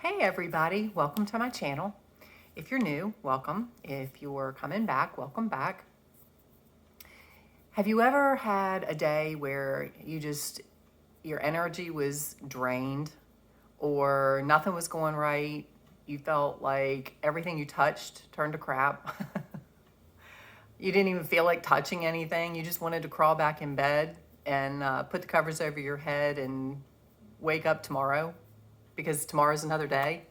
Hey everybody, welcome to my channel. If you're new, welcome. If you're coming back, welcome back. Have you ever had a day where your energy was drained or nothing was going right? You felt like everything you touched turned to crap. You didn't even feel like touching anything. You just wanted to crawl back in bed and put the covers over your head and wake up tomorrow because tomorrow's another day.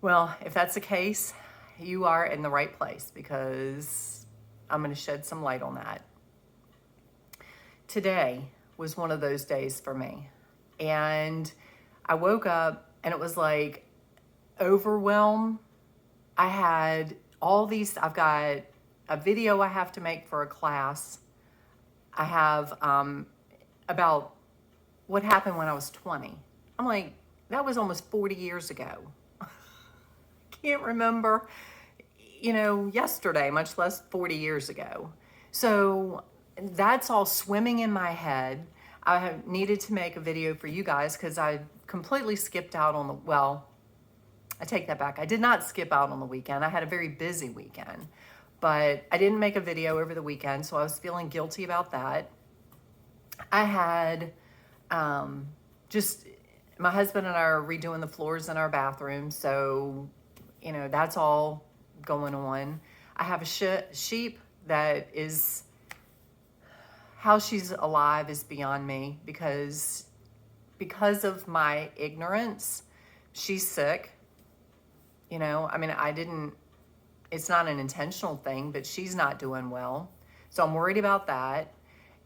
Well, if that's the case, you are in the right place because I'm going to shed some light on that. Today was one of those days for me. And I woke up and it was like overwhelm. I've got a video I have to make for a class. I have about what happened when I was 20. I'm like, that was almost 40 years ago. Can't remember, yesterday, much less 40 years ago. So that's all swimming in my head. I needed to make a video for you guys because I completely skipped out on I take that back. I did not skip out on the weekend. I had a very busy weekend, but I didn't make a video over the weekend, so I was feeling guilty about that. I had my husband and I are redoing the floors in our bathroom, so that's all going on. I have a sheep that is, how she's alive is beyond me because of my ignorance, she's sick. It's not an intentional thing, but she's not doing well. So I'm worried about that.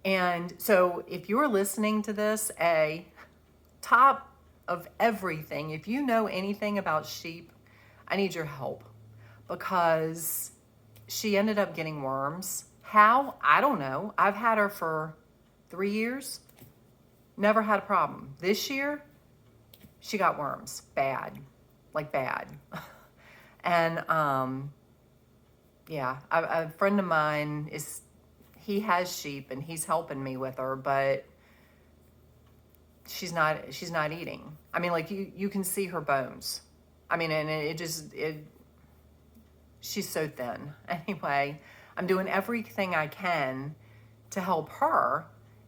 And so if you're listening to this, top of everything, if you know anything about sheep, I need your help because she ended up getting worms. How? I don't know. I've had her for 3 years. Never had a problem. This year, she got worms. Bad. Like bad. And, a friend of mine he has sheep and he's helping me with her, but she's not eating. You can see her bones. She's so thin. Anyway, I'm doing everything I can to help her.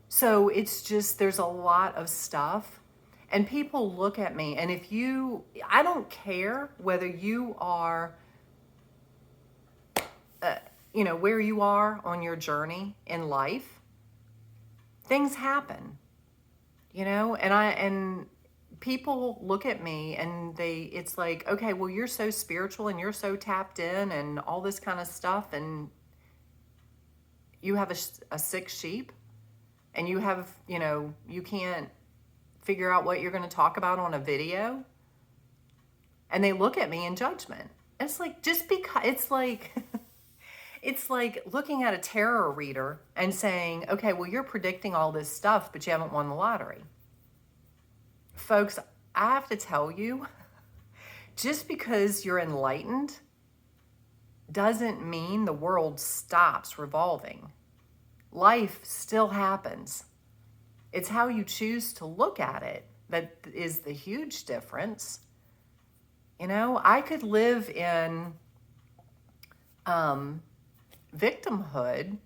So it's just, there's a lot of stuff and people look at me. And I don't care whether you are, where you are on your journey in life, things happen, and people look at me and it's like, okay, well, you're so spiritual and you're so tapped in and all this kind of stuff. And you have a sick sheep and you have, you can't figure out what you're going to talk about on a video. And they look at me in judgment. It's like, just because it's like, it's like looking at a tarot reader and saying, okay, well, you're predicting all this stuff, but you haven't won the lottery. Folks, I have to tell you, just because you're enlightened doesn't mean the world stops revolving. Life still happens. It's how you choose to look at it that is the huge difference. I could live in victimhood.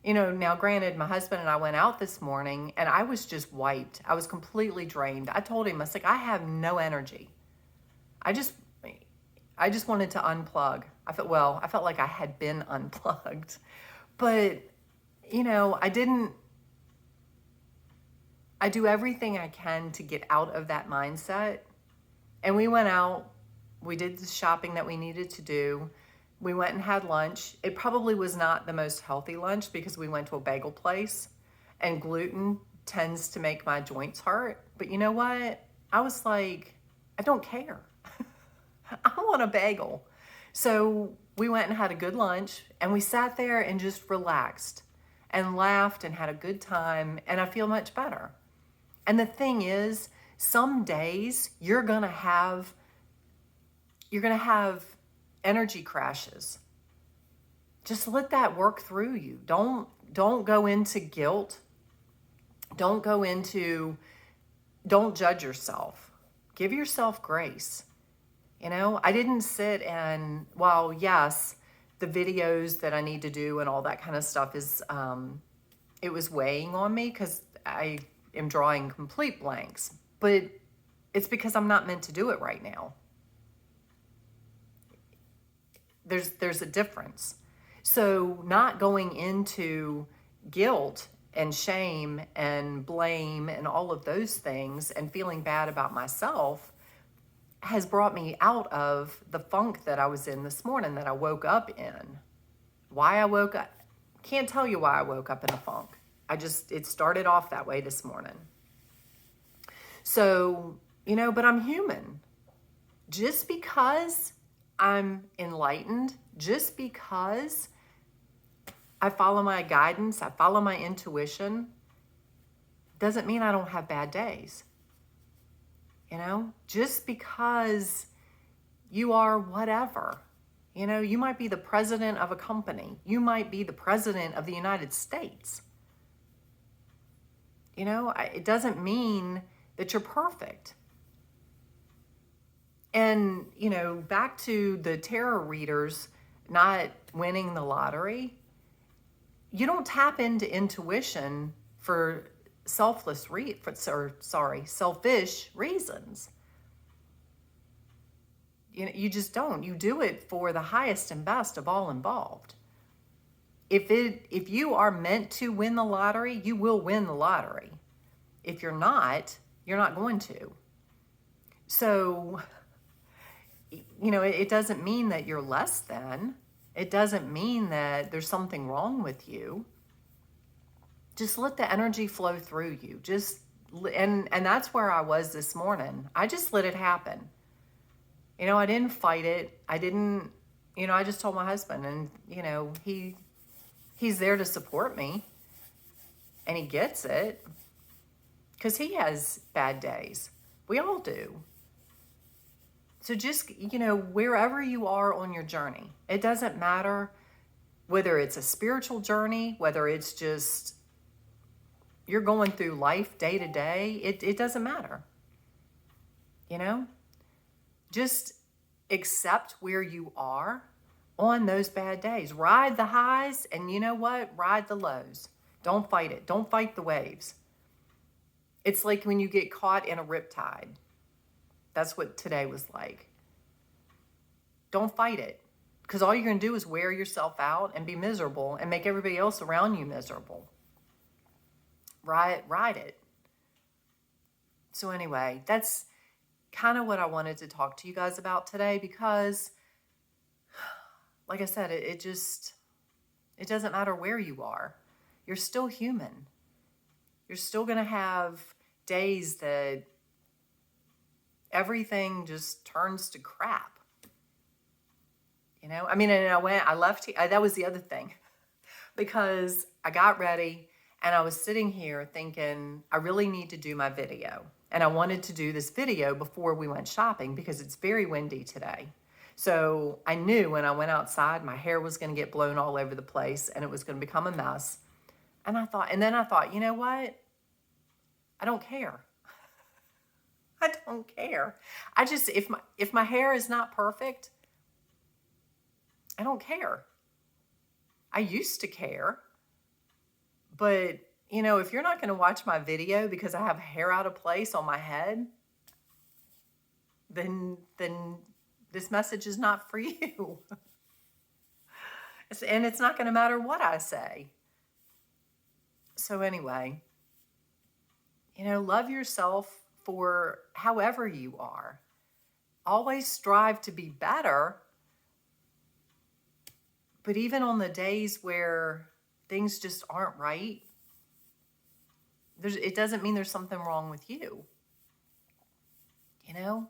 Now granted, my husband and I went out this morning and I was just wiped. I was completely drained. I told him, I was like, I have no energy. I just wanted to unplug. I felt like I had been unplugged, but I do everything I can to get out of that mindset. And we went out, we did the shopping that we needed to do. We went and had lunch. It probably was not the most healthy lunch because we went to a bagel place and gluten tends to make my joints hurt. But you know what? I was like, I don't care. I want a bagel. So we went and had a good lunch and we sat there and just relaxed and laughed and had a good time. And I feel much better. And the thing is, some days you're going to have energy crashes. Just let that work through you. Don't go into guilt. Don't judge yourself. Give yourself grace. You know, I didn't sit and, while yes, the videos that I need to do and all that kind of stuff is, it was weighing on me because I am drawing complete blanks, but it's because I'm not meant to do it right now. There's a difference. So not going into guilt and shame and blame and all of those things and feeling bad about myself has brought me out of the funk that I was in this morning, that I woke up in. Why I woke up, can't tell you why I woke up in a funk. It started off that way this morning. So, you know, but I'm human. Just because I'm enlightened, just because I follow my guidance, I follow my intuition, doesn't mean I don't have bad days. You know, just because you are whatever, you know, you might be the president of a company, you might be the president of the United States. You know, it doesn't mean that you're perfect. And, you know, back to the tarot readers not winning the lottery, you don't tap into intuition for selfish reasons. You know, you just don't. You do it for the highest and best of all involved. If you are meant to win the lottery, you will win the lottery. If you're not going to. So, you know, it doesn't mean that you're less than. It doesn't mean that there's something wrong with you. Just let the energy flow through you. And that's where I was this morning. I just let it happen. You know, I didn't fight it. I didn't, you know, I just told my husband, and, you know, he's there to support me, and he gets it because he has bad days. We all do. So just, you know, wherever you are on your journey, it doesn't matter whether it's a spiritual journey, whether it's just you're going through life day to day, it doesn't matter. You know, just accept where you are on those bad days. Ride the highs, and you know what? Ride the lows. Don't fight it. Don't fight the waves. It's like when you get caught in a riptide. That's what today was like. Don't fight it, because all you're going to do is wear yourself out and be miserable and make everybody else around you miserable. Ride it. So anyway, that's kind of what I wanted to talk to you guys about today, because like I said, it doesn't matter where you are. You're still human. You're still going to have days that everything just turns to crap. You know, I mean, and I left, that was the other thing, because I got ready and I was sitting here thinking, I really need to do my video. And I wanted to do this video before we went shopping because it's very windy today. So I knew when I went outside, my hair was going to get blown all over the place and it was going to become a mess. And then I thought, you know what? I don't care. I don't care. I just, if my hair is not perfect, I don't care. I used to care, but you know, if you're not going to watch my video because I have hair out of place on my head, then this message is not for you. And it's not going to matter what I say. So anyway, you know, love yourself for however you are. Always strive to be better. But even on the days where things just aren't right, it doesn't mean there's something wrong with you. You know?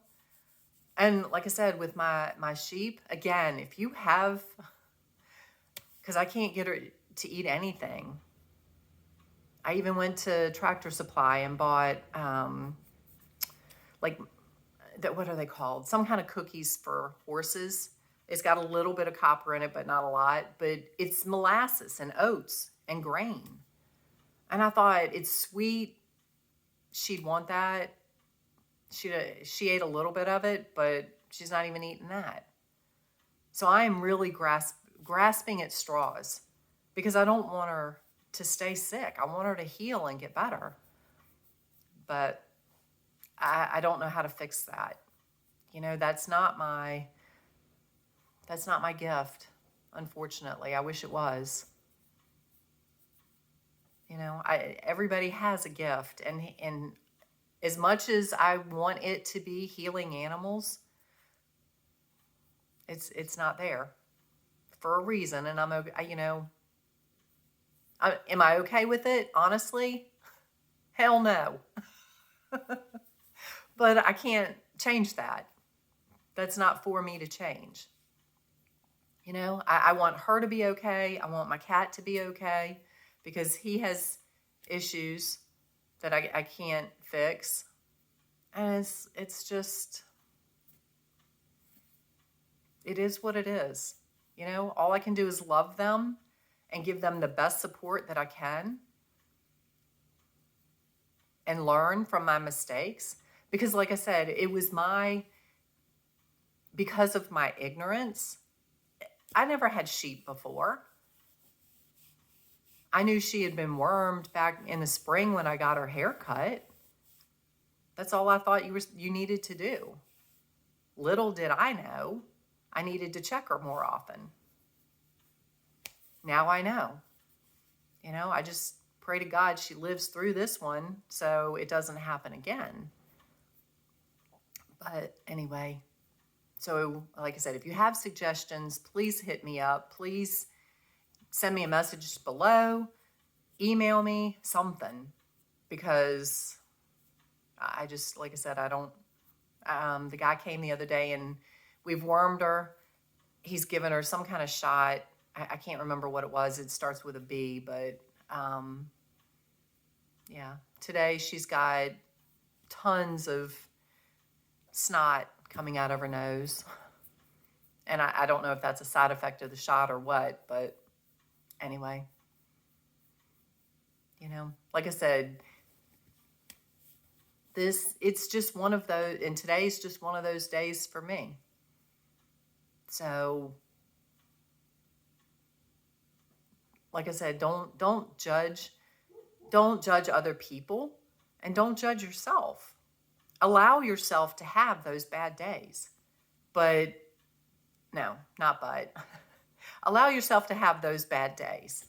And like I said, with my sheep, again, if you have, because I can't get her to eat anything. I even went to Tractor Supply and bought, what are they called? Some kind of cookies for horses. It's got a little bit of copper in it, but not a lot. But it's molasses and oats and grain. And I thought, it's sweet. She'd want that. She ate a little bit of it, but She's not even eating that. So I am really grasping at straws because I don't want her to stay sick. I want her to heal and get better. But I don't know how to fix that. You know, that's not my gift, unfortunately. I wish it was. You know, everybody has a gift, and as much as I want it to be healing animals, it's not there for a reason, and I'm okay. You know, am I okay with it? Honestly, hell no. But I can't change that. That's not for me to change. You know, I want her to be okay. I want my cat to be okay because he has issues that I can't fix. And it's just, it is what it is. You know, all I can do is love them and give them the best support that I can and learn from my mistakes. Because like I said, it was because of my ignorance, I never had sheep before. I knew she had been wormed back in the spring when I got her hair cut. That's all I thought you needed to do. Little did I know, I needed to check her more often. Now I know. You know, I just pray to God she lives through this one so it doesn't happen again. But anyway, so like I said, if you have suggestions, please hit me up. Please send me a message below, email me, something, because I just, like I said, I don't, the guy came the other day and we've wormed her. He's given her some kind of shot. I can't remember what it was. It starts with a B, but yeah. Today she's got tons of snot coming out of her nose. And I don't know if that's a side effect of the shot or what, but anyway. You know, like I said, it's just one of those, and today's just one of those days for me. So, like I said, don't judge other people, and don't judge yourself. Allow yourself to have those bad days. But no, not but. Allow yourself to have those bad days.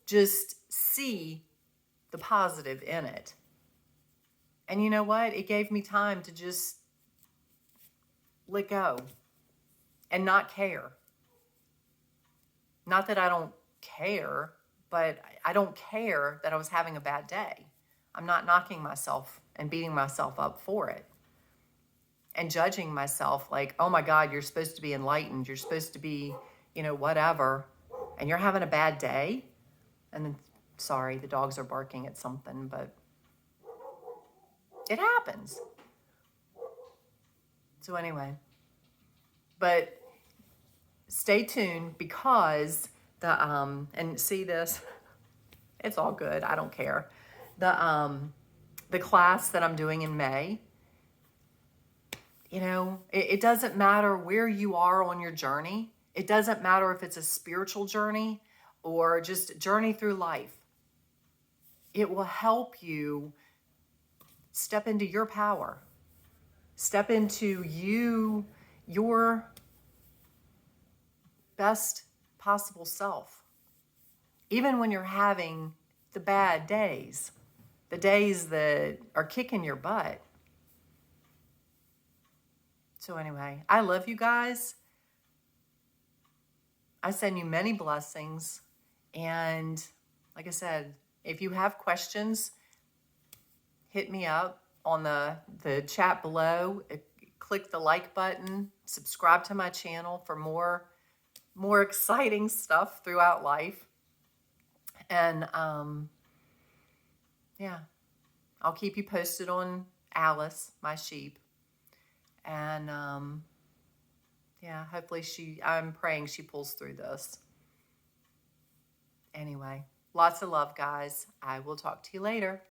Just see the positive in it. And you know what? It gave me time to just let go and not care. Not that I don't care, but I don't care that I was having a bad day. I'm not knocking myself and beating myself up for it and judging myself like, oh my God, you're supposed to be enlightened. You're supposed to be, you know, whatever. And you're having a bad day. And then, sorry, the dogs are barking at something, but it happens. So anyway, but stay tuned because and see this, it's all good. I don't care. The class that I'm doing in May, you know, it doesn't matter where you are on your journey. It doesn't matter if it's a spiritual journey or just journey through life. It will help you step into your power. Step into your best possible self. Even when you're having the bad days, the days that are kicking your butt. So anyway, I love you guys. I send you many blessings. And like I said, if you have questions, hit me up on the chat below. Click the like button. Subscribe to my channel for more exciting stuff throughout life. And yeah, I'll keep you posted on Alice, my sheep. And yeah, hopefully I'm praying she pulls through this. Anyway, lots of love, guys. I will talk to you later.